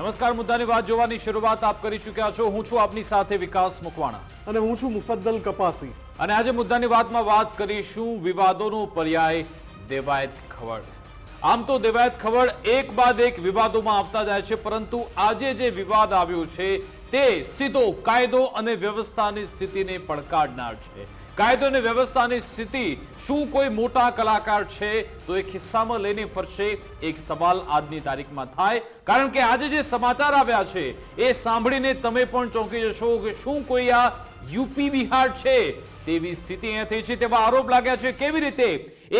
નમસ્કાર, મુદ્દાની વાત જોવાની શરૂઆત આપ કરી ચૂક્યા છો। હું છું આપની સાથે વિકાસ મુકવાણા અને હું છું મુફદ્દલ કપાસી અને આજે મુદ્દાની વાતમાં વાત કરીશું વિવાદોનો પર્યાય દેવાયત ખવડ। આમ તો દેવાયત ખવડ એક બાદ એક વિવાદોમાં આવતા જાય છે, પરંતુ આજે જે વિવાદ આવ્યો છે તે સીધો કાયદો અને વ્યવસ્થાની સ્થિતિને પડકારનાર છે। કાયદો અને વ્યવસ્થાની સ્થિતિ શું કોઈ મોટા કલાકાર છે તો એ ખિસ્સામાં લઈને ફરશે? એક સવાલ આજની તારીખમાં થાય, કારણ કે આજે જે સમાચાર આવ્યા છે એ સાંભળીને તમે પણ ચોંકી જશો કે શું કોઈ આ યુપી બિહાર છે તેવી સ્થિતિ અહીંયા થઈ છે। તેવા આરોપ લાગ્યા છે। કેવી રીતે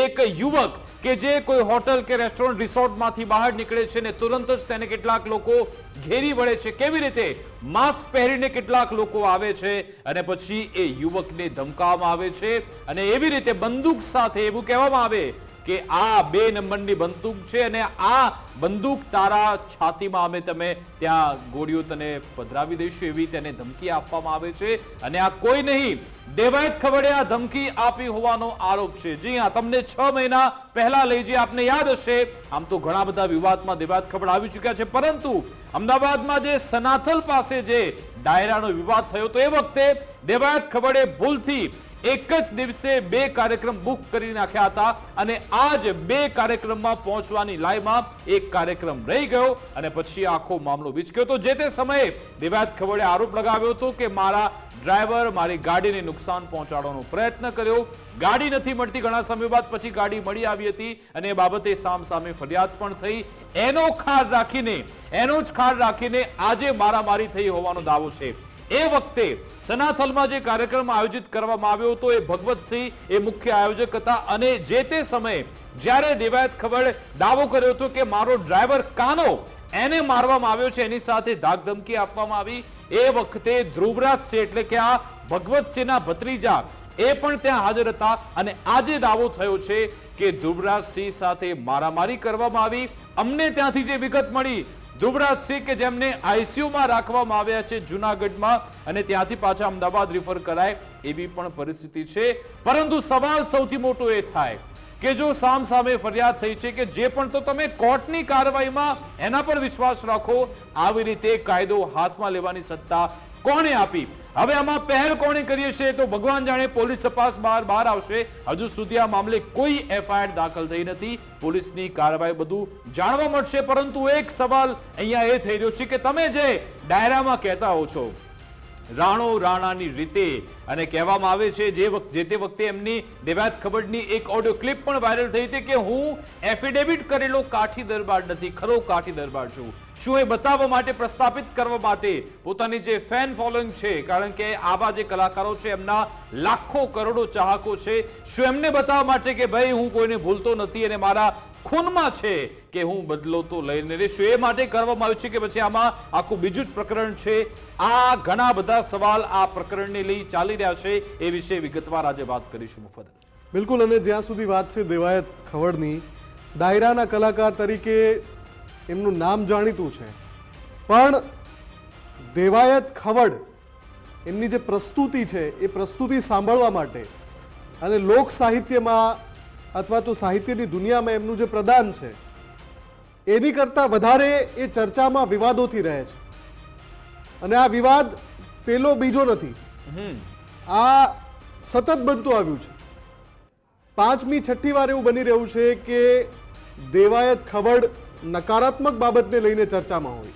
એક યુવક કે જે કોઈ હોટલ કે રેસ્ટોરન્ટ રિસોર્ટમાંથી બહાર નીકળે છે ને તુરંત જ તેને કેટલાક લોકો ઘેરી વળે છે, કેવી રીતે માસ્ક પહેરીને કેટલાક લોકો આવે છે અને પછી એ યુવકને ધમકાવવામાં આવે છે અને એવી રીતે બંદૂક સાથે એવું કહેવામાં આવે કે આ 2 નંબરની બંદૂક છે અને આ બંદૂક તારા છાતીમાં અમે તમે ત્યાં ગોળીઓ તને પધરાવી દઈશું, એવી તેને ધમકી આપવામાં આવે છે। અને આ કોઈ નહીં, દેવાયત ખવડે આ ધમકી આપી હોવાનો આરોપ છે। જી હા, તમને 6 મહિના પહેલા લઈ જઈએ, આપને યાદ હશે, આમ તો ઘણા બધા વિવાદમાં દેવાયત ખવડ આવી ચૂક્યા છે, પરંતુ અમદાવાદમાં જે સનાથલ પાસે જે ડાયરાનો વિવાદ થયો તો એ વખતે દેવાયત ખવડે ભૂલથી એક જ દિવસે 2 કાર્યક્રમ બુક કરી નાખ્યા હતા અને આ જ 2 કાર્યક્રમમાં પહોંચવાની લાઈનમાં એક કાર્યક્રમ રહી ગયો અને પછી આખો મામલો વિચક્યો। તો જે તે સમયે દેવાયત ખવડે આરોપ લગાવ્યો હતો કે મારા ડ્રાઈવર મારી ગાડીને નુકસાન પહોંચાડવાનો પ્રયત્ન કર્યો, ગાડી નથી મળતી, ઘણા સમય બાદ પછી ગાડી મળી આવી હતી અને એ બાબતે સામસામે ફરિયાદ પણ થઈ। એનો જ ખાર રાખીને આજે મારામારી થઈ હોવાનો દાવો છે। એ વખતે સનાથલમાં જે કાર્યક્રમ આયોજિત કરવામાં આવ્યો હતો એ ભગવતસિંહ એ મુખ્ય આયોજક હતા અને જે તે સમયે જ્યારે દેવાયત ખવડ દાવો કર્યો હતો કે મારો ડ્રાઈવર કાનો એને મારવામાં આવ્યો છે, એની સાથે ધાકધમકી આપવામાં આવી, એ વખતે ધ્રુવરાજસિંહ એટલે કે આ ભગવતસિંહના ભત્રીજા એ પણ ત્યાં હાજર હતા અને આજે દાવો થયો છે કે ધ્રુવરાજસિંહ સાથે મારામારી કરવામાં આવી। અમને ત્યાંથી જે વિગત મળી, ધ્રુવરાજસિંહ કે જેમને આઈસીયુમાં રાખવામાં આવ્યા છે જૂનાગઢમાં અને ત્યાંથી પાછા અમદાવાદ રિફર કરાય એવી પણ પરિસ્થિતિ છે। પરંતુ સવાલ સૌથી મોટો એ થાય કે જો સામસામે ફરિયાદ થઈ છે કે જે પણ તો તમે કોર્ટની કાર્યવાહીમાં એના પર વિશ્વાસ રાખો, આવી રીતે કાયદો હાથમાં લેવાની સત્તા કોણે આપી? હવે આમાં પહેલ કોણે કરીએ છે તો ભગવાન જાણે, પોલીસ તપાસ બહાર આવશે। હજુ સુધી આ મામલે કોઈ એફઆઈઆર દાખલ થઈ નથી, પોલીસની કાર્યવાહી બધું જાણવા મળશે। પરંતુ એક સવાલ અહીંયા એ થઈ રહ્યો છે કે તમે જે ડાયરામાં કહેતા હો છો રાણો રાણાની રીતે, અને કહેવામાં આવે છે જે તે વખતે એમની દેવાયત ખવડની એક ઓડિયો ક્લિપ પણ વાયરલ થઈ હતી કે હું એફિડેવિટ કરેલો કાઠી દરબાર નથી, ખરો કાઠી દરબાર છું। શું એ બતાવવા માટે, પ્રસ્થાપિત કરવા માટે પોતાની જે ફેન ફોલોઈંગ છે, કારણ કે આવા જે કલાકારો છે એમના લાખો કરોડો ચાહકો છે, શું એમને બતાવવા માટે કે ભાઈ હું કોઈને ભૂલતો નથી અને મારા ખૂનમાં છે કે હું બદલો તો લઈને રહીશું, એ માટે કરવામાં આવ્યું છે કે પછી આમાં આખું બીજું જ પ્રકરણ છે? આ ઘણા બધા સવાલ આ પ્રકરણને લઈ ચાલી રહ્યા છે, એ વિશે વિગતવાર આજે વાત કરીશું મુફદ્દલ। બિલકુલ, અને જ્યાં સુધી વાત છે દેવાયત ખવડની, ડાયરાના કલાકાર તરીકે એમનું નામ જાણીતું છે, પણ દેવાયત ખવડ એમની જે પ્રસ્તુતિ છે એ પ્રસ્તુતિ સાંભળવા માટે અને લોક સાહિત્યમાં અથવા તો સાહિત્યની દુનિયામાં એમનું જે પ્રદાન છે એની કરતાં વધારે એ ચર્ચામાં વિવાદોથી રહે છે। અને આ વિવાદ પેલો બીજો નથી, આ સતત બનતું આવ્યું છે। 5મી 6ઠી વાર એવું બની રહ્યું છે કે દેવાયત ખવડ નકારાત્મક બાબતને લઈને ચર્ચામાં હોય।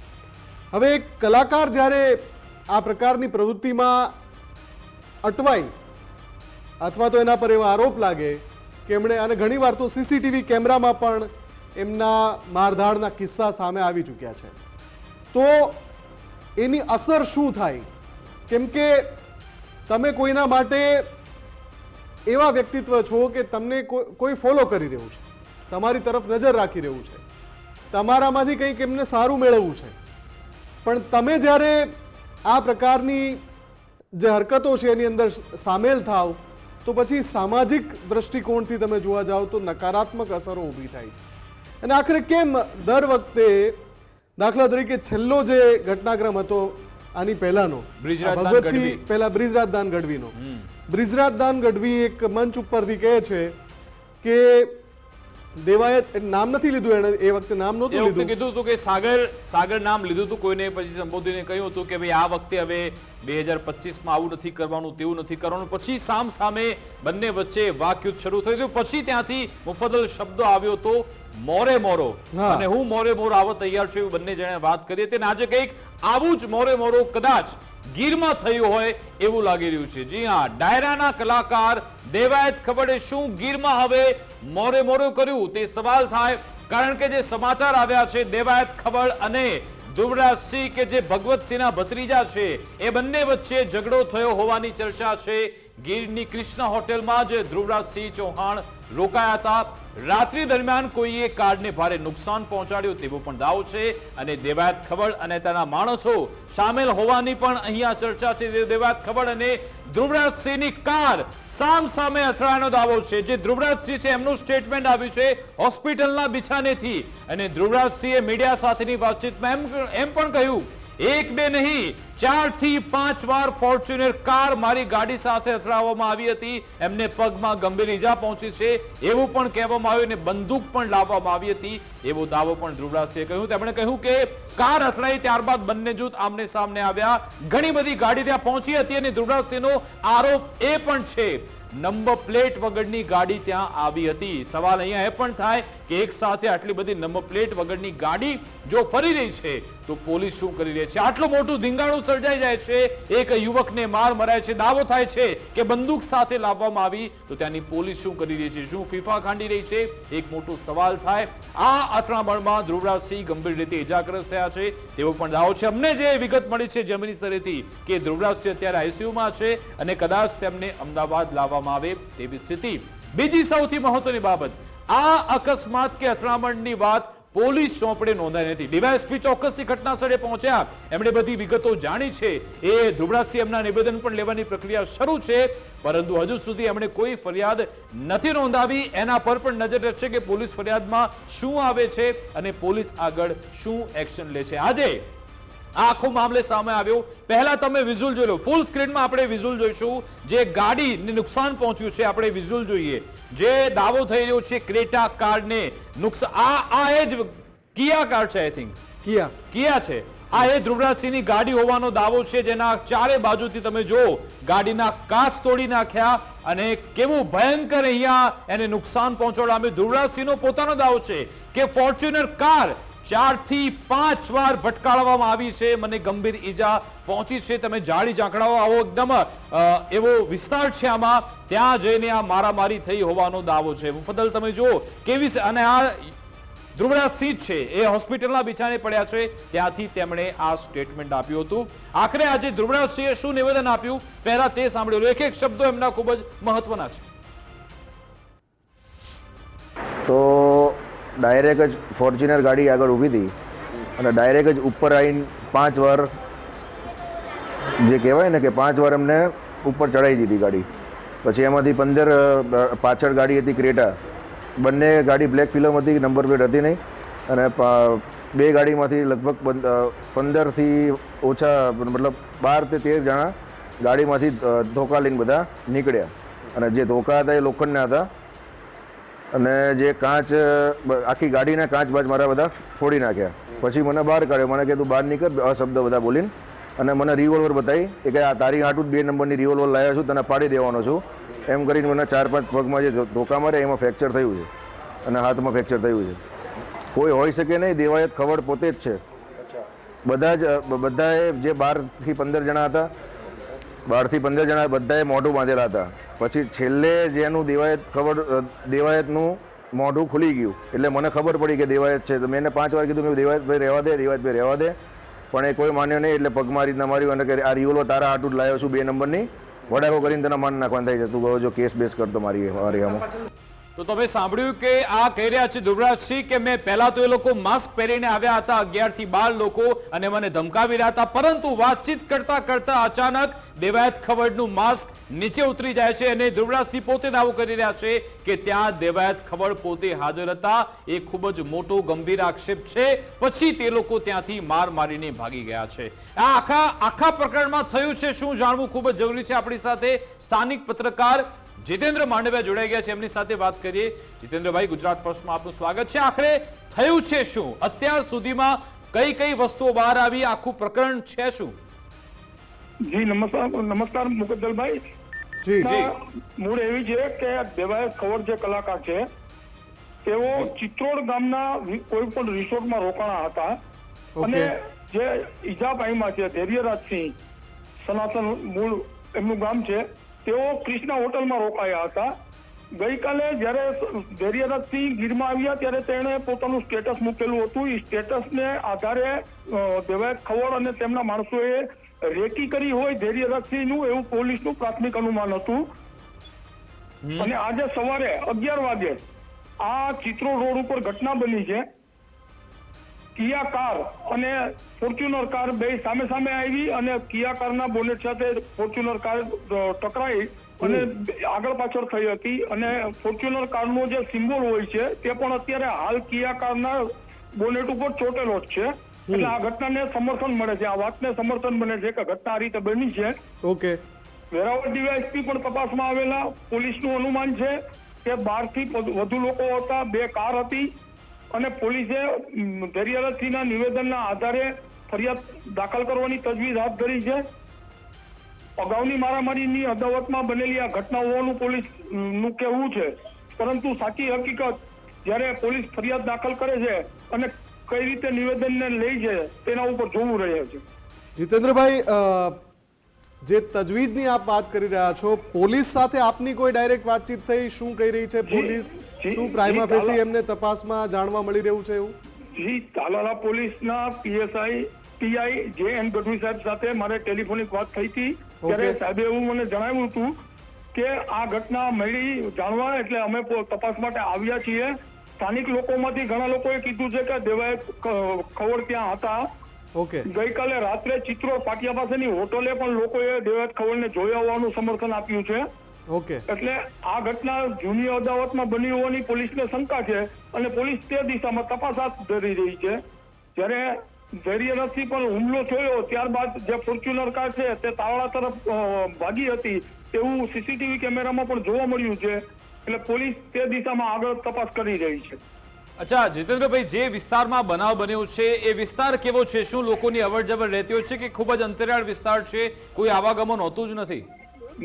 હવે એક કલાકાર જ્યારે આ પ્રકારની પ્રવૃત્તિમાં અટવાય અથવા તો એના પર એવા આરોપ લાગે કે એમણે, અને ઘણીવાર તો સીસીટીવી કેમેરામાં પણ એમના મારધાડના કિસ્સા સામે આવી ચૂક્યા છે, તો એની અસર શું થાય? કેમ કે તમે કોઈના માટે એવા વ્યક્તિત્વ છો કે તમને કોઈ ફોલો કરી રહ્યું છે, તમારી તરફ નજર રાખી રહ્યું છે, તમારામાંથી કંઈક એમને સારું મેળવવું છે, પણ તમે જ્યારે આ પ્રકારની જે હરકતો છે એની અંદર સામેલ થાવ તો પછી સામાજિક દ્રષ્ટિકોણથી તમે જોવા જાઓ તો નકારાત્મક અસરો ઊભી થાય છે। અને આખરે કેમ દર વખતે, દાખલા તરીકે છેલ્લો જે ઘટનાક્રમ હતો આની પહેલાનો, ભગવતસિંહ પહેલા બ્રિજરાજદાન ગઢવીનો, બ્રિજરાજદાન ગઢવી એક મંચ ઉપરથી કહે છે કે દેવાયત નામ નથી લીધું, એને એ વખતે નામ નહોતું એ વખતે લીધું. કીધું હતું કે સાગર નામ લીધું હતું કોઈને, પછી સંબોધીને કહ્યું હતું કે ભાઈ આ વખતે હવે 2025માં આવું નથી કરવાનું, તેવું નથી કરવાનું. પછી સામે બંને વચ્ચે વાકયુદ્ધ શરૂ થયું હતું. પછી ત્યાંથી મુફદ્દલ શબ્દ આવ્યો હતો મોરે મોરો, હા. અને હું મોરે મોરો આવવા તૈયાર છું, એવું બંને જણે વાત કરી હતી. અને આજે કંઈક આવું જ મોરે મોરો કદાચ ગીરમાં થયું હોય એવું લાગી રહ્યું છે. જી હા, ડાયરાના કલાકાર દેવાયત ખવડે શું ગીરમાં હવે મોરે મોરો કર્યું તે સવાલ થાય. કારણ કે જે સમાચાર આવ્યા છે દેવાયત ખવડ અને ધ્રુવરાજસિંહ કે જે ભગવતસિંહના ભત્રીજા છે એ બંને વચ્ચે ઝઘડો થયો હોવાની ચર્ચા છે. ગીરની કૃષ્ણ હોટેલમાં જ ધ્રુવરાજસિંહ ચૌહાણ રોકાયા હતા. રાત્રિ દરમિયાન કોઈએ કારને ભારે નુકસાન પહોંચાડ્યું તેવો પણ દાવો છે, અને દેવાયત ખવડ અને તેના માણસો સામેલ હોવાની પણ અહીંયા ચર્ચા છે. દેવાયત ખવડ અને ધ્રુવરાજસિંહની કાર સામે અથડાયાનો દાવો છે. જે ધ્રુવરાજસિંહ છે એમનું સ્ટેટમેન્ટ આવ્યું છે હોસ્પિટલના બિછાનેથી, અને ધ્રુવરાજસિંહે મીડિયા સાથેની વાતચીતમાં એમ પણ કહ્યું, એક બે નહીં 4 થી 5 વાર ફોર્ચ્યુનર કાર મારી ગાડી સાથે અથડાવવામાં આવી હતી. એમને પગમાં ગંભીર ઈજા પહોંચી છે એવું પણ કહેવામાં આવ્યું, અને બંદૂક પણ લાવવામાં આવી હતી એવો દાવો પણ ધ્રુવરાજસિંહે કહ્યું. તેમણે કહ્યું કે કાર અથડાઈ ત્યારબાદ બંને જૂથ આમને સામને આવ્યા. ઘણી બધી ગાડી ત્યાં પહોંચી હતી, અને ધ્રુવરાજસિંહનો આરોપ એ પણ છે નંબર પ્લેટ વગરની ગાડી ત્યાં આવી હતી. સવાલ અહીંયા એ પણ થાય કે એક સાથે આટલી બધી નંબર પ્લેટ વગરની ગાડી જો ફરી રહી છે તો પોલીસ શું કરી રહી છે? આટલું મોટું ધીંગાણું સર્જાઈ જાય છે, એક યુવકને માર મરાય છે, દાવો થાય છે કે બંદૂક સાથે લાવવામાં આવી, તો ત્યાંની પોલીસ શું કરી રહી છે? શું ફીફા ખાંડી રહી છે? એક મોટો સવાલ થાય. આ અથડામણમાં ધ્રુવરાજસિંહ ગંભીર રીતે ઇજાગ્રસ્ત થયા છે તેવો પણ દાવો છે. અમને જે વિગત મળી છે જમીનસરેથી કે ધ્રુવરાજસિંહ અત્યારે આઈસીયુમાં છે અને કદાચ તેમને અમદાવાદ લાવવામાં આવે તેવી સ્થિતિ. બીજી સૌથી મહત્વની બાબત, આ અકસ્માત કે અથડામણની વાત પોલીસ ચોપડે નોંધાઈ નથી. ડીવાયએસપી ચોક્કસથી ઘટના સ્થળે પહોંચ્યા, એમણે બધી વિગતો જાણી છે. એ ધ્રુવરાજસિંહ એમના નિવેદન પણ લેવાની પ્રક્રિયા શરૂ છે, પરંતુ હજુ સુધી એમણે કોઈ ફરિયાદ નથી નોંધાવી. એના પર પણ નજર રહેશે કે પોલીસ ફરિયાદમાં શું આવે છે અને પોલીસ આગળ શું એક્શન લે છે. આજે આખો મામલે સામે આવ્યો. પહેલા તમે વિઝ્યુઅલ જોઈ લો, ફૂલ સ્ક્રીનમાં આપણે વિઝ્યુઅલ જોઈશું. જે ગાડીને નુકસાન પહોંચ્યું છે આપણે વિઝ્યુઅલ જોઈએ. જે દાવો થઈ રહ્યો છે ક્રેટા કારને નુકસાન, આ એ જ કિયા કાર છે, આઈ થિંક કિયા છે. આ એ ધ્રુવરાજસિંહની ગાડી હોવાનો દાવો છે, જેના ચારે બાજુથી તમે જો ગાડીના કાચ તોડી નાખ્યા, અને કેવું ભયંકર અહીંયા એને નુકસાન પહોંચાડવામાં. ધ્રુવરાજસિંહનો પોતાનો દાવો છે કે ફોર્ચ્યુનર કાર 4 થી 5 વાર ભટકાળવામાં આવી છે, મને ગંભીર ઈજા પહોંચી છે. તમે જાળી ઝાંખડાઓ આવો એકદમ એવો વિસ્તાર છે આમાં, ત્યાં જઈને આ મારામારી થઈ હોવાનો દાવો છે. મુફદ્દલ તમે જુઓ કેવી, અને આ ધ્રુવરાજસિંહ છે એ હોસ્પિટલના બિછાને પડ્યા છે, ત્યાંથી તેમણે આ સ્ટેટમેન્ટ આપ્યું હતું. આખરે આજે ધ્રુવરાજસિંહે શું નિવેદન આપ્યું પહેલા તે સાંભળ્યું. એક એક શબ્દો એમના ખૂબ જ મહત્વના છે. તો ડાયરેક્ટ જ ફોર્ચ્યુનર ગાડી આગળ ઊભી હતી, અને ડાયરેક્ટ જ ઉપર આવીને 5 વાર, જે કહેવાય ને કે 5 વાર એમને ઉપર ચડાવી દીધી ગાડી. પછી એમાંથી 15 પાછળ ગાડી હતી ક્રેટા, બંને ગાડી બ્લેક ફિલ્મ હતી, નંબર પ્લેટ હતી નહીં, અને બે ગાડીમાંથી લગભગ 15થી ઓછા, મતલબ 12 થી 13 જણા ગાડીમાંથી ધોકા લઈને બધા નીકળ્યા. અને જે ધોકા હતા એ લોખંડના હતા, અને જે કાચ, આખી ગાડીના કાચ બાચ મારા બધા ફોડી નાખ્યા. પછી મને બહાર કાઢ્યો, મને કે તું બહાર નીકળ, અશબ્દ બધા બોલીને, અને મને રિવોલ્વર બતાવી. એ કે આ તારી હાટું જ 2 નંબરની રિવોલ્વર લાવ્યો છું, તને પાડી દેવાનો છું, એમ કરીને મને 4-5 પગમાં જે ધોકા મારે એમાં ફ્રેક્ચર થયું છે, અને હાથમાં ફ્રેક્ચર થયું છે. કોઈ હોઈ શકે નહીં, દેવાયત ખવડ પોતે જ છે. બધાએ જે 12 થી 15 જણા હતા, 12 થી 15 જણા બધાએ મોઢું બાંધેલા હતા. પછી છેલ્લે જેનું દેવાયતનું મોઢું ખુલી ગયું, એટલે મને ખબર પડી કે દેવાયત છે. તો મેં એને 5 વાર કીધું, દેવાયતભાઈ રહેવા દે, દેવાયતભાઈ રહેવા દે, પણ એ કોઈ માન્યો નહીં. એટલે પગમાં રીતના માર્યું, અને કે આ રિવોલ્વર તારા હાટું જ લાવ્યો છું 2 નંબરની, વડાકો કરીને તને માન નાખવાનું થાય છે, તું કહો જો કેસ બેસ કરતો મારી આમાં. તો તમે સાંભળ્યું કે આ કહી રહ્યા છે ધ્રુવરાજસિંહ કે મેં પહેલા તો એ લોકો માસ્ક પહેરીને આવ્યા હતા, 11 થી 12 લોકો, અને મને ધમકાવી રહ્યા હતા, પરંતુ વાતચીત કરતા કરતા અચાનક દેવાયત ખવડનું માસ્ક નીચે ઉતરી જાય છે, અને ધ્રુવરાજસિંહ પોતે દાવો કરી રહ્યા છે કે ત્યાં દેવાયત ખવડ પોતે હાજર હતા. એ ખૂબ જ મોટો ગંભીર આક્ષેપ છે. પછી તે લોકો ત્યાંથી માર મારીને ભાગી ગયા છે. આ આખા પ્રકરણમાં થયું છે શું જાણવું ખૂબ જ જરૂરી છે. આપણી સાથે સ્થાનિક પત્રકાર જીતેન્દ્ર માંડવિયા જોડાઈ ગયા છે, એમની સાથે વાત કરીએ. જીતેન્દ્રભાઈ, ગુજરાત ફર્સ્ટમાં આપનું સ્વાગત છે. આખરે થયું છે શું? અત્યાર સુધીમાં કઈ કઈ વસ્તુઓ બહાર આવી? આખું પ્રકરણ છે શું? જી નમસ્કાર મુકદ્દલભાઈ. જી મૂળ એવી છે કે દેવાયત ખવડ જે કલાકાર છે તેઓ ચિત્રોડ ગામના કોઈ પણ રિસોર્ટમાં રોકાણા હતા અને જે ઈજા પાઈમાં છે ધૈર્યરાજસિંહ સનાતન મૂળ એમનું ગામ છે, તેઓ ક્રિષ્ના હોટલમાં રોકાયા હતા. ગઈકાલે જ્યારે ધૈર્યરાજસિંહ ગીરમાં આવ્યા ત્યારે તેણે પોતાનું સ્ટેટસ મૂકેલું હતું. એ સ્ટેટસને આધારે દેવાયત ખવડ અને તેમના માણસોએ રેકી કરી હોય ધૈર્યરાજસિંહનું એવું પોલીસનું પ્રાથમિક અનુમાન હતું. અને આજે સવારે 11 વાગે આ ચિત્રોડ રોડ ઉપર ઘટના બની છે. કિયા કાર અને ફોર્ચ્યુનર કાર બે સામે સામે આવી અને કિયા કારના બોનેટ સાથે ફોર્ચ્યુનર કાર ટકરાઈ અને આગળ પાછળ થઈ હતી. અને ફોર્ચ્યુનર કારનો જે સિમ્બોલ હોય છે તે પણ અત્યારે હાલ કિયા કારના બોનેટ ઉપર ચોટેલો જ છે. એટલે આ ઘટનાને સમર્થન મળે છે, આ વાતને સમર્થન બને છે કે ઘટના આ રીતે બની છે. ઓકે. વેરાવળ ડીવાયએસપી પણ તપાસમાં આવેલા. પોલીસનું અનુમાન છે કે 12 થી વધુ લોકો હતા, 2 કાર હતી અને પોલીસે ધૈર્યરાજસિંહના નિવેદનના આધારે ફરિયાદ દાખલ કરવાની તજવીજ હાથ ધરી છે. અગાઉની મારામારીની અદાવતમાં બનેલી આ ઘટના હોવાનું પોલીસનું કહેવું છે, પરંતુ સાચી હકીકત જ્યારે પોલીસ ફરિયાદ દાખલ કરે છે અને કઈ રીતે નિવેદનને લઈ છે તેના ઉપર જોવું રહે છે. જીતેન્દ્રભાઈ, જે તજવીજની આપ વાત કરી રહ્યા છો, પોલીસ સાથે આપની કોઈ ડાયરેક્ટ વાતચીત થઈ? શું કહી રહી છે પોલીસ? શું પ્રાઇમા ફેસી એમને તપાસમાં જાણવા મળી રહ્યું છે એવું? જી, તાલાલા પોલીસના પીઆઈ જે એન ગઢવી સાહેબ સાથે મારે ટેલિફોનિક વાત થઈ હતી ત્યારે સાહેબે એવું મને જણાવ્યું હતું કે આ ઘટના મળી જાણવા એટલે અમે તપાસ માટે આવ્યા છીએ. સ્થાનિક લોકોમાંથી ઘણા લોકોએ કીધું છે કે દેવાયત ખવડ ત્યાં હતા. ઓકે. ગઈકાલે રાત્રે ચિત્રોડ પાટિયા પાસેની હોટલે પણ લોકોએ દેવાયત ખવડને જોયા હોવાનું સમર્થન આપ્યું છે. ઓકે. એટલે આ ઘટના જૂની અદાવતમાં બની હોવાની પોલીસને શંકા છે અને પોલીસ તે દિશામાં તપાસ હાથ ધરી રહી છે. જ્યારે ધૈર્યરાજસિંહ પર હુમલો થયો ત્યારબાદ જે ફોર્ચ્યુનર કાર છે તે તાવડા તરફ ભાગી હતી તેવું સીસીટીવી કેમેરામાં પણ જોવા મળ્યું છે. એટલે પોલીસ તે દિશામાં આગળ તપાસ કરી રહી છે. અચ્છા જીતેન્દ્રભાઈ, જે વિસ્તારમાં બનાવ બન્યો છે એ વિસ્તાર કેવો છે? શું લોકોની અવર જવર રહેતી હોય છે કે ખૂબ જ અંતરિયાળ વિસ્તાર છે, કોઈ આવાગમન હોતું જ નથી?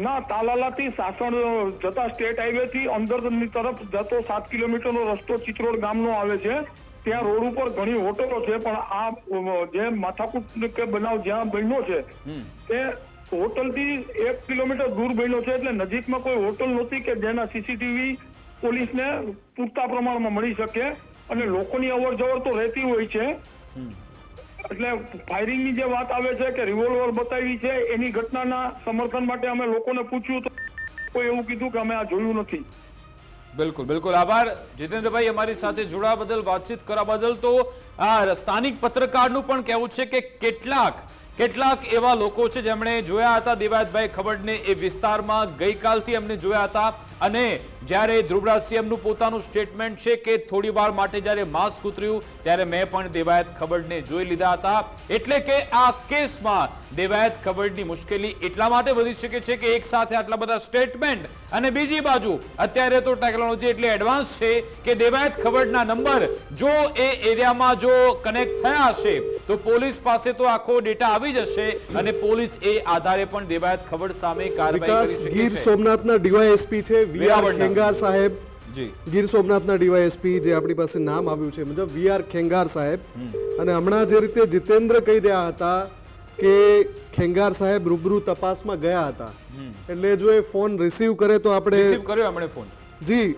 ના, તાલાલાથી સાસણ જતા સ્ટેટ હાઈવે થી અંદરની તરફ જતો 7 કિલોમીટરનો રસ્તો ચિત્રોડ ગામનો આવે છે. ત્યાં રોડ ઉપર ઘણી હોટલો છે, પણ આ જે માથાકૂટ કે બનાવ જ્યાં બન્યો છે તે હોટલથી 1 કિલોમીટર દૂર બન્યો છે. એટલે નજીકમાં કોઈ હોટલ નહોતી કે જેના સીસીટીવી પોલીસને પૂરતા પ્રમાણમાં મળી શકે અને લોકોની અવર જવર તો રહેતી હોય છે. એટલે ફાયરિંગની જે વાત આવે છે કે રિવોલ્વર બતાવી છે એની ઘટનાના સમર્થન માટે અમે લોકોને પૂછ્યું તો કોઈ એવું કીધું કે અમે આ જોયું નથી. બિલકુલ બિલકુલ, આભાર જીતેન્દ્રભાઈ અમારી સાથે જોડાવા બદલ, વાતચીત કરવા બદલ. તો આ સ્થાનિક પત્રકારનું પણ કહેવું છે કે કેટલાક એવા લોકો છે જેમણે જોયા હતા દેવાયતભાઈ ખવડને એ વિસ્તારમાં ગઈકાલથી એમને જોયા હતા. અને જ્યારે ધ્રુવરાજસિંહ એમનું પોતાનું સ્ટેટમેન્ટ છે કે થોડી વાર માટે જ્યારે માસ્ક ઉતર્યું ત્યારે મેં પણ દેવાયત ખવડને જોઈ લીધા હતા. એટલે કે આ કેસમાં દેવાયત ખવડની મુશ્કેલી એટલા માટે વધી શકે છે કે એક સાથે આટલા બધા સ્ટેટમેન્ટ અને બીજી બાજુ અત્યારે તો ટેકનોલોજી એટલી એડવાન્સ છે કે દેવાયત ખવડના નંબર જો એ એરિયામાં જો કનેક્ટ થયા હશે તો પોલીસ પાસે તો આખો ડેટા આવી જશે અને પોલીસ એ આધારે પણ દેવાયત ખવડ સામે કાર્યવાહી કરી શકે છે. ગીર સોમનાથના ડીવાયએસપી છે વીઆર ખેંગાર સાહેબ. જી, ગીર સોમનાથના ડીવાયએસપી જે આપણી પાસે નામ આવ્યું છે મુજબ વીઆર ખેંગાર સાહેબ. અને હમણાં જે રીતે જીતેન્દ્ર કહી રહ્યા હતા કે ખેંગાર સાહેબ રૂબરૂ તપાસમાં ગયા હતા, એટલે જો એ ફોન રિસીવ કરે તો આપણે રિસીવ કર્યો એમણે ફોન. જી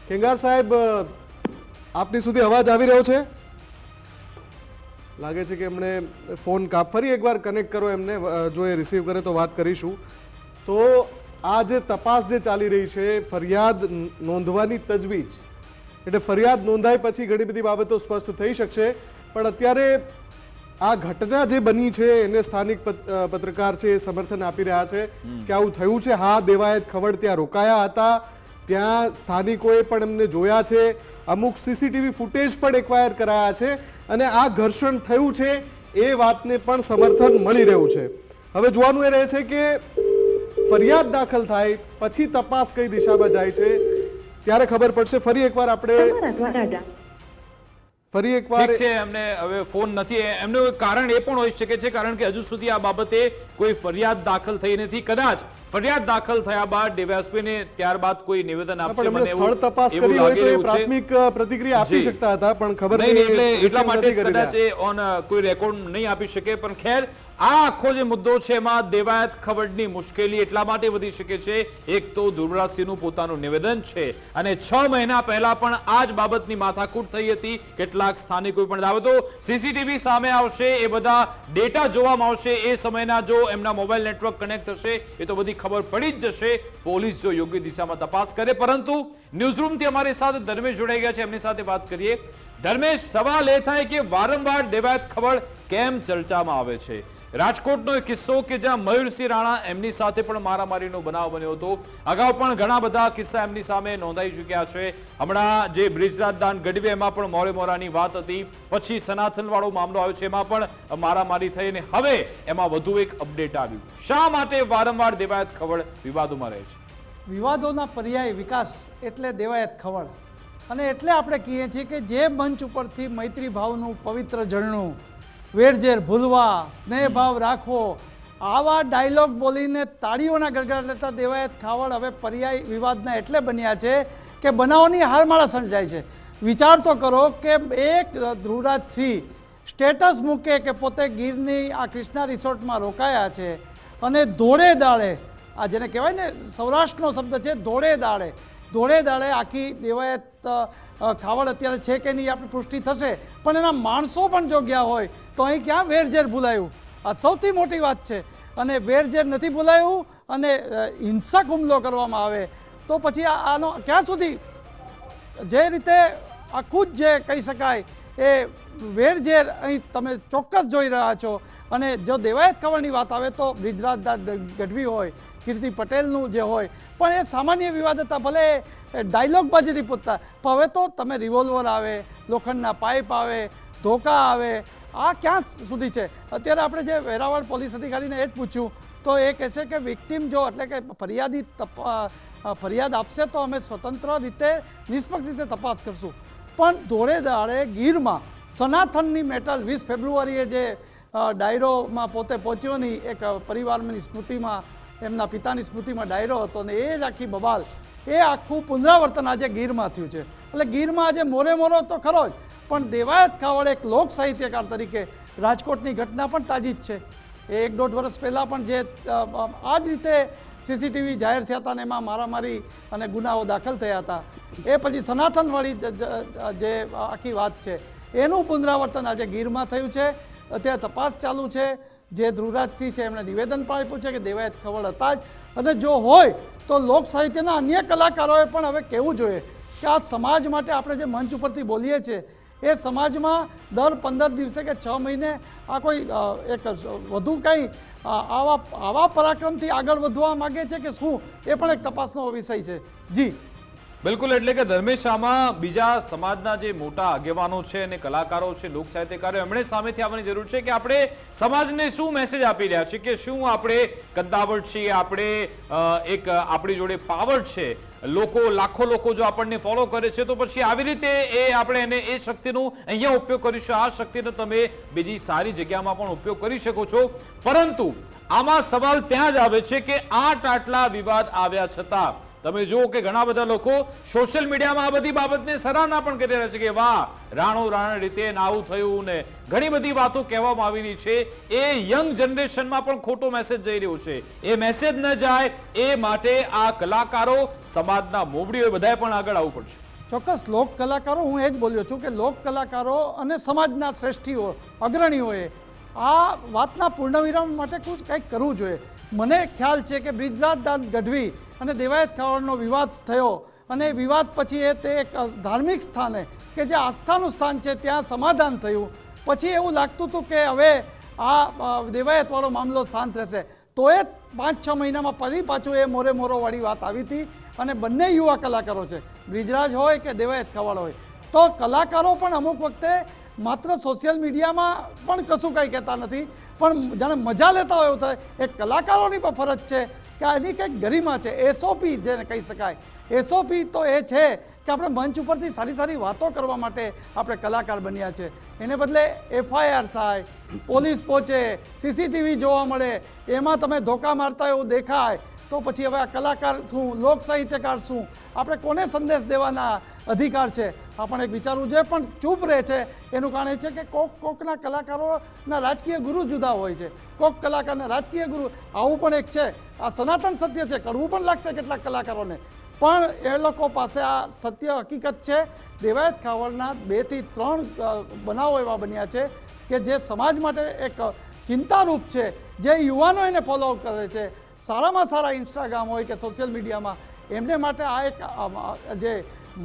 ખેંગાર સાહેબ, આપની સુધી અવાજ આવી રહ્યો છે? લાગે છે કે એમણે ફોન ફરી એકવાર કનેક્ટ કરો એમને, જો એ રિસીવ કરે તો વાત કરીશું. તો આ જે તપાસ જે ચાલી રહી છે, ફરિયાદ નોંધવાની તજવીજ, એટલે ફરિયાદ નોંધાય પછી ઘણી બધી બાબતો સ્પષ્ટ થઈ શકશે. પણ અત્યારે આ ઘટના જે બની છે એને સ્થાનિક પત્રકાર છે એ સમર્થન આપી રહ્યા છે કે આવું થયું છે. હા, દેવાયત ખવડ ત્યાં રોકાયા હતા, ત્યાં સ્થાનિકોએ પણ એમને જોયા છે, અમુક સીસીટીવી ફૂટેજ પણ એક્વાયર કરાયા છે અને આ ઘર્ષણ થયું છે એ વાતને પણ સમર્થન મળી રહ્યું છે. હવે જોવાનું એ રહે છે કે ફરિયાદ દાખલ થાય પછી તપાસ કઈ દિશામાં જાય છે ત્યારે ખબર પડશે. ફરી એકવાર આપણે ફરી એકવાર ઠીક છે, એમને હવે ફોન નથી. એમનું કારણ એ પણ હોઈ શકે છે કારણ કે હજુ સુધી આ બાબતે કોઈ ફરિયાદ દાખલ થઈ નથી. કદાચ ફરિયાદ દાખલ થયા બાદ ડીવાયએસપીને ત્યારબાદ કોઈ નિવેદન આપશે. પણ એમણે મને સ્થળ તપાસ એવું કરી હોય લાગી તો એ રહ્યું છે. પ્રાથમિક પ્રતિક્રિયા આપી જી. શકતા હતા, પણ ખબર નહીં, નહીં એટલે એ એટલા receive માટે નથી કરી કદાચ રહ્યા. એ ઓન કોઈ રેકોર્ડ નહીં આપી શકે. પણ ખેર, આ આખો જે મુદ્દો છે એમાં દેવાયત ખવડની મુશ્કેલી એટલા માટે વધી શકે છે. એક તો ધ્રુવરાજસિંહનું પોતાનું નિવેદન છે અને 6 મહિના પહેલા પણ આ જ બાબતની માથાકૂટ થઈ હતી. કેટલાક સ્થાનિકોએ પણ દાવો તો સીસીટીવી સામે આવશે, એ બધા ડેટા જોવામાં આવશે. એ સમયના જો એમના મોબાઈલ નેટવર્ક કનેક્ટ થશે એ તો બધી ખબર પડી જ જશે, પોલીસ જો યોગ્ય દિશામાં તપાસ કરે. પરંતુ ન્યૂઝરૂમથી અમારી સાથે ધર્મેશ જોડાઈ ગયા છે, એમની સાથે વાત કરીએ. ધર્મેશ, સવાલ એ થાય કે વારંવાર દેવાયત ખવડ કેમ ચર્ચામાં આવે છે? રાજકોટનો એક કિસ્સો કે જ્યાં મયુરસિંહ રાણા એમની સાથે પણ મારામારીનો બનાવ બન્યો હતો. અગાઉ પણ ઘણા બધા કિસ્સા એમની સામે નોંધાઈ ચૂક્યા છે. હમણાં જે બ્રિજરાજદાન ગઢવી એમાં પણ મોરે મોરાની વાત હતી. પછી સનાતન વાળો મામલો આવ્યો છે, એમાં પણ મારામારી થઈ અને હવે એમાં વધુ એક અપડેટ આવ્યું. શા માટે વારંવાર દેવાયત ખવડ વિવાદોમાં રહે છે? વિવાદોના પર્યાય વિકાસ એટલે દેવાયત ખવડ. અને એટલે આપણે કહીએ છીએ કે જે મંચ ઉપરથી મૈત્રી ભાવનું પવિત્ર ઝરણું, વેરઝેર ભૂલવા, સ્નેહભાવ રાખવો, આવા ડાયલોગ બોલીને તાળીઓના ગડગડાટ લેતા દેવાયત ખાવડ હવે પર્યાય વિવાદના એટલે બન્યા છે કે બનાવોની હારમાળા સર્જાય છે. વિચાર તો કરો કે એક ધ્રુવરાજસિંહ સ્ટેટસ મૂકે કે પોતે ગીરની આ ક્રિષ્ના રિસોર્ટમાં રોકાયા છે અને ધોળે દાડે, આ જેને કહેવાય ને સૌરાષ્ટ્રનો શબ્દ છે ધોળે દાડે આખી દેવાયત ખાવડ અત્યારે છે કે નહીં આપણી પુષ્ટિ થશે, પણ એના માણસો પણ જો ગયા હોય તો અહીં ક્યાં વેરઝેર ભૂલાયું? આ સૌથી મોટી વાત છે. અને વેરઝેર નથી ભૂલાયું અને હિંસક હુમલો કરવામાં આવે તો પછી આનો ક્યાં સુધી? જે રીતે આખું જ જે કહી શકાય એ વેરઝેર અહીં તમે ચોક્કસ જોઈ રહ્યા છો. અને જો દેવાયત ખવડની વાત આવે તો બ્રિજરાજ ગઢવી હોય, કીર્તિ પટેલનું જે હોય, પણ એ સામાન્ય વિવાદ હતા. ભલે ડાયલોગબાજીથી પૂછતા, પણ હવે તો તમે રિવોલ્વર આવે, લોખંડના પાઇપ આવે, ધોકા આવે, આ ક્યાં સુધી છે? અત્યારે આપણે જે વેરાવળ પોલીસ અધિકારીને એ જ પૂછ્યું તો એ કહેશે કે વિક્ટિમ જો એટલે કે ફરિયાદી ફરિયાદ આપશે તો અમે સ્વતંત્ર રીતે નિષ્પક્ષ રીતે તપાસ કરશું. પણ ધોળે દાડે ગીરમાં સનાતનની મેટલ 20 ફેબ્રુઆરીએ જે ડાયરોમાં પોતે પહોંચ્યો નહીં, એક પરિવારની સ્મૃતિમાં, એમના પિતાની સ્મૃતિમાં ડાયરો હતો ને એ જ આખી બબાલ, એ આખું પુનરાવર્તન આજે ગીરમાં થયું છે. એટલે ગીરમાં આજે મોરો તો ખરો જ, પણ દેવાયત ખાવડ એક લોક સાહિત્યકાર તરીકે રાજકોટની ઘટના પણ તાજી જ છે. એ 1-1.5 વર્ષ પહેલાં પણ જે આ જ રીતે સીસીટીવી જાહેર થયા હતા ને એમાં મારામારી અને ગુનાઓ દાખલ થયા હતા, એ પછી સનાતનવાળી જે આખી વાત છે એનું પુનરાવર્તન આજે ગીરમાં થયું છે. અત્યારે તપાસ ચાલુ છે. જે ધ્રુવરાજસિંહ છે એમણે નિવેદન પણ આપ્યું છે કે દેવાયત ખવડ હતા જ, અને જો હોય તો લોક સાહિત્યના અન્ય કલાકારોએ પણ હવે કહેવું જોઈએ કે આ સમાજ માટે આપણે જે મંચ ઉપરથી બોલીએ છીએ એ સમાજમાં દર 15 દિવસે કે 6 મહિને આ કોઈ એક વધુ કંઈ આવા પરાક્રમથી આગળ વધવા માગે છે કે શું, એ પણ એક તપાસનો વિષય છે. જી બિલકુલ, એટલે કે ધર્મેશ, આમાં બીજા સમાજના જે મોટા આગેવાનો છે અને કલાકારો છે, લોક સાહિત્યકારો, એમણે સામેથી આવવાની જરૂર છે કે આપણે સમાજને શું મેસેજ આપી રહ્યા છીએ, કે શું આપણે કદ્દાવર છીએ, આપણે એક આપણી જોડે પાવર છે, લાખો લોકો જો આપણને ફોલો કરે છે તો પછી આવી રીતે આપણે એને એ શક્તિનો અહીંયા ઉપયોગ કરીશું, આ શક્તિનો તમે બીજી સારી જગ્યામાં પણ ઉપયોગ કરી શકો છો. પરંતુ આમાં સવાલ ત્યાં જ આવે છે કે આટલા વિવાદ આવ્યા છતાં તમે જુઓ કે ઘણા બધા લોકો સોશિયલ મીડિયામાં આ બધી બાબતને સરાહના પણ કરી રહ્યા છે કે વાહ, રાણા રીતે આવું થયું ને ઘણી બધી વાતો કહેવામાં આવી રહી છે. એ યંગ જનરેશનમાં પણ ખોટો મેસેજ જઈ રહ્યો છે. એ મેસેજ ન જાય એ માટે આ કલાકારો, સમાજના મોવડીઓ બધાએ પણ આગળ આવવું પડશે. ચોક્કસ લોક કલાકારો, હું એ જ બોલ્યો છું કે લોક કલાકારો અને સમાજના શ્રેષ્ઠીઓ, અગ્રણીઓએ આ વાતના પૂર્ણવિરામ માટે કંઈક કરવું જોઈએ. મને ખ્યાલ છે કે બ્રિજરાજ ગઢવી અને દેવાયત ખાવડનો વિવાદ થયો અને વિવાદ પછી તે એક ધાર્મિક સ્થાને કે જે આસ્થાનું સ્થાન છે ત્યાં સમાધાન થયું. પછી એવું લાગતું હતું કે હવે આ દેવાયતવાળો મામલો શાંત રહેશે, તો એ 5-6 મહિનામાં ફરી પાછું એ મોરેવાળી વાત આવી હતી. અને બંને યુવા કલાકારો છે, બ્રિજરાજ હોય કે દેવાયત ખાવડ હોય, તો કલાકારો પણ અમુક વખતે માત્ર સોશિયલ મીડિયામાં પણ કશું કંઈ કહેતા નથી, પણ જાણે મજા લેતા હોય એવું થાય. એ કલાકારોની પણ ફરજ છે કે આની કંઈક ગરિમા છે, એસઓપી જેને કહી શકાય. એસઓપી તો એ છે કે આપણે મંચ ઉપરથી સારી સારી વાતો કરવા માટે આપણે કલાકાર બન્યા છે. એને બદલે FIR થાય, પોલીસ પહોંચે, CCTV જોવા મળે, એમાં તમે ધોકા મારતા એવું દેખાય, તો પછી હવે આ કલાકાર શું, લોક સાહિત્યકાર શું, આપણે કોને સંદેશ દેવાના અધિકાર છે? આપણે એક વિચારવું જોઈએ. પણ ચૂપ રહે છે એનું કારણ એ છે કે કોકના કલાકારોના રાજકીય ગુરુ જુદા હોય છે, કોક કલાકારના રાજકીય ગુરુ આવું પણ એક છે. આ સનાતન સત્ય છે, કડવું પણ લાગશે કેટલાક કલાકારોને, પણ એ લોકો પાસે આ સત્ય હકીકત છે. દેવાયત ખાવડના 2 થી 3 બનાવો એવા બન્યા છે કે જે સમાજ માટે એક ચિંતારૂપ છે, જે યુવાનો એને ફોલો કરે છે. સારામાં સારા ઇન્સ્ટાગ્રામ હોય કે સોશિયલ મીડિયામાં એમને માટે આ એક જે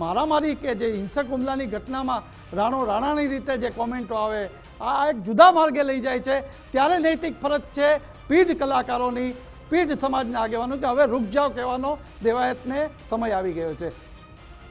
મારામારી કે જે હિંસક હુમલાની ઘટનામાં રાણાની રીતે જે કોમેન્ટો આવે, આ એક જુદા માર્ગે લઈ જાય છે. ત્યારે નૈતિક ફરજ છે પીઢ કલાકારોની, પીઢ સમાજના આગેવાનો કે હવે રૂક જાઓ કહેવાનો દેવાયતને સમય આવી ગયો છે.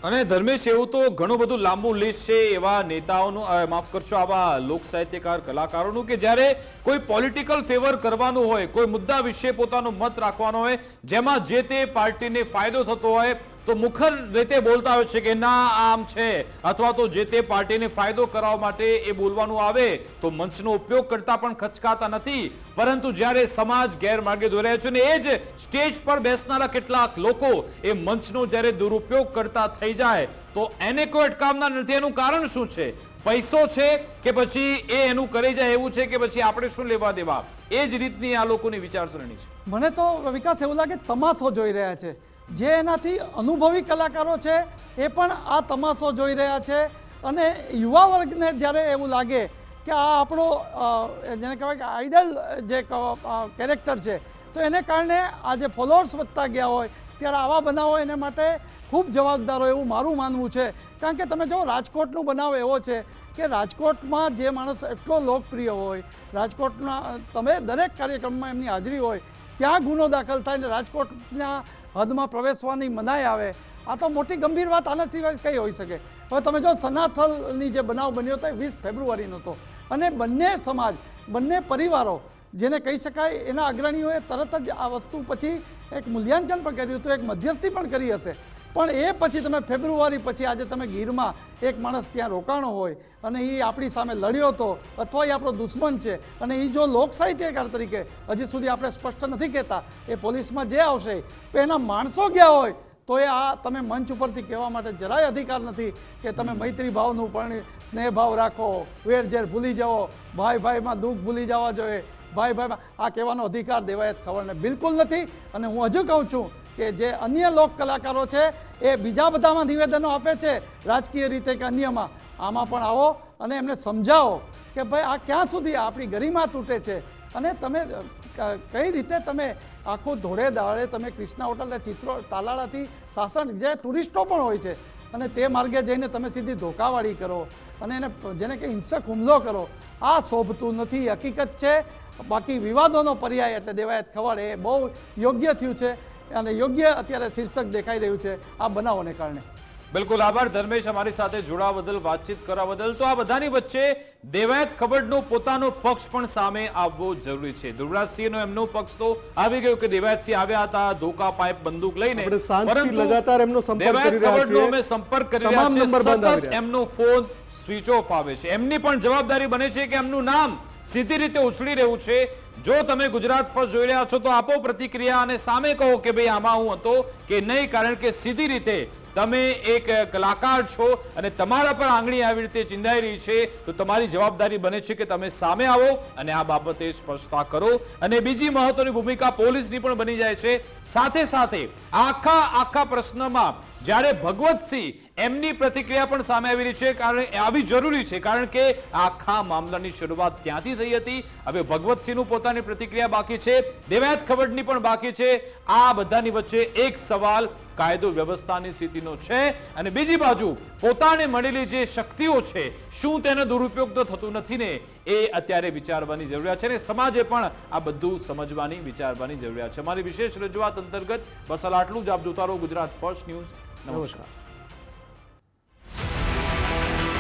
અને ધર્મેશ, એવું તો ઘણું બધું લાંબુ લિસ્ટ છે એવા નેતાઓનું, માફ કરશો, આવા લોક સાહિત્યકાર કલાકારોનું કે જ્યારે કોઈ પોલિટિકલ ફેવર કરવાનું હોય, કોઈ મુદ્દા વિશે પોતાનો મત રાખવાનો હોય, જેમાં જે તે પાર્ટીને ફાયદો થતો હોય, તો મુખર રીતે બોલતા હોય છે કે ના આમ છે, અથવા તો જે તે પાર્ટીને ફાયદો કરાવવા માટે એ બોલવાનું આવે તો મંચનો ઉપયોગ કરતા પણ ખચકાતા નથી. પરંતુ જ્યારે સમાજ ગેરમાર્ગે દોરાય છે ને એ જ સ્ટેજ પર બેસનારા કેટલાક લોકો એ મંચનો જ્યારે દુરુપયોગ કરતા થઈ જાય તો એને કોઈ અટકાવના નથી. એનું કારણ શું છે? પૈસો છે કે પછી એ એનું કરી જાય એવું છે કે પછી આપણે શું લેવા દેવા? એ જ રીતની આ લોકોની વિચારસરણી છે. મને તો વિકાસ એવું લાગે તમાશો જોઈ રહ્યા છે. જે એનાથી અનુભવી કલાકારો છે એ પણ આ તમાશો જોઈ રહ્યા છે. અને યુવા વર્ગને જ્યારે એવું લાગે કે આ આપણો જેને કહેવાય કે આઈડલ જે કેરેક્ટર છે, તો એને કારણે આ જે ફોલોઅર્સ વધતા ગયા હોય, ત્યારે આવા બનાવો એને માટે ખૂબ જવાબદાર હોય એવું મારું માનવું છે. કારણ કે તમે જો રાજકોટનો બનાવ એવો છે કે રાજકોટમાં જે માણસ એટલો લોકપ્રિય હોય, રાજકોટના તમે દરેક કાર્યક્રમમાં એમની હાજરી હોય, ત્યાં ગુનો દાખલ થાય ને રાજકોટના હદમાં પ્રવેશવાની મનાઈ આવે, આ તો મોટી ગંભીર વાત આના સિવાય કઈ હોઈ શકે? હવે તમે જો સનાથલની જે બનાવ બન્યો હતો 20 ફેબ્રુઆરીનો હતો, અને બંને સમાજ, બંને પરિવારો જેને કહી શકાય એના અગ્રણીઓએ તરત જ આ વસ્તુ પછી એક મૂલ્યાંકન પણ કર્યું હતું, એક મધ્યસ્થી પણ કરી હશે. પણ એ પછી તમે ફેબ્રુઆરી પછી આજે તમે ગીરમાં એક માણસ ત્યાં રોકાણો હોય અને એ આપણી સામે લડ્યો હતો અથવા એ આપણો દુશ્મન છે, અને એ જો લોક સાહિત્યકાર તરીકે હજી સુધી આપણે સ્પષ્ટ નથી કહેતા, એ પોલીસમાં જે આવશે તો એના માણસો ગયા હોય, તો એ આ તમે મંચ ઉપરથી કહેવા માટે જરાય અધિકાર નથી કે તમે મૈત્રી ભાવનું પણ સ્નેહ ભાવ રાખો, વેર ઝેર ભૂલી જાઓ, ભાઈ ભાઈમાં દુઃખ ભૂલી જવા જોઈએ, ભાઈ ભાઈમાં આ કહેવાનો અધિકાર દેવાયત ખવડને બિલકુલ નથી. અને હું હજુ કહું છું કે જે અન્ય લોક કલાકારો છે એ બીજા બધામાં નિવેદનો આપે છે રાજકીય રીતે કે અન્યમાં, આમાં પણ આવો અને એમને સમજાવો કે ભાઈ આ ક્યાં સુધી આપણી ગરિમા તૂટે છે. અને તમે કઈ રીતે તમે આખું ધોળે દાડે તમે કૃષ્ણા હોટલ ચિત્રો તાલાળાથી સાસણ, જે ટુરિસ્ટો પણ હોય છે, અને તે માર્ગે જઈને તમે સીધી ધોકાવાળી કરો અને એને જેને કે હિંસક હુમલો કરો, આ શોભતું નથી. હકીકત છે. બાકી વિવાદોનો પર્યાય એટલે દેવાયત ખવડ એ બહુ યોગ્ય થયું છે અને યોગ્ય અત્યારે શીર્ષક દેખાઈ રહ્યું છે આ બનાવોને કારણે. બિલકુલ આભાર ધર્મેશ, અમારી સાથે જોડાવા બદલ, વાતચીત કરવા બદલ. તો આ બધાની વચ્ચે દેવાયત ખવડનો પોતાનો પક્ષ પણ સામે આવવો જરૂરી છે. ધ્રુવરાજસિંહનો એમનો પક્ષ તો આવી ગયો કે દેવાયતસિંહ આવ્યા હતા ધોકા, પાઇપ, બંદૂક લઈને, પરંતુ લગાતાર એમનો સંપર્ક કરી રહ્યા છીએ, અમે સંપર્ક કરી રહ્યા છીએ, સતત એમનો ફોન સ્વિચ ઓફ આવે છે. એમની પણ જવાબદારી બને છે કે એમનું નામ સીધી રીતે ઉછળી રહ્યું છે. જો તમે ગુજરાત ફર્સ્ટ જોઈ રહ્યા છો તો આપો પ્રતિક્રિયા અને સામે કહો કે ભાઈ આમાં હું હતો કે નહીં, કારણ કે સીધી રીતે તમે એક કલાકાર છો અને તમારા પર આંગળી આવી રીતે ચિંદાઈ રહી છે, તો તમારી જવાબદારી બને છે કે તમે સામે આવો અને આ બાબતે સ્પષ્ટતા કરો. અને બીજી મહત્વની ભૂમિકા પોલીસની પણ બની જાય છે. સાથે સાથે આખા પ્રશ્નમાં જ્યારે ભગવતસિંહ એમની પ્રતિક્રિયા પણ સામે આવી રહી છે, કારણ આવી જરૂરી છે, કારણ કે આખા મામલાની શરૂઆત ત્યાંથી થઈ હતી. હવે ભગવતસિંહનું પોતાની પ્રતિક્રિયા બાકી છે, દેવાયત ખવડની પણ બાકી છે. આ બધાની વચ્ચે એક સવાલ કાયદો વ્યવસ્થાની સ્થિતિનો છે, અને બીજી બાજુ પોતાને મળેલી જે શક્તિઓ છે શું તેનો દુરુપયોગ તો થતું નથી ને, એ અત્યારે વિચારવાની જરૂરિયાત છે. અને સમાજે પણ આ બધું સમજવાની, વિચારવાની જરૂરિયાત છે. મારી વિશેષ રજૂઆત અંતર્ગત બસ આટલું જ. આપ જોતા રહો ગુજરાત ફર્સ્ટ ન્યૂઝ. નમસ્કાર.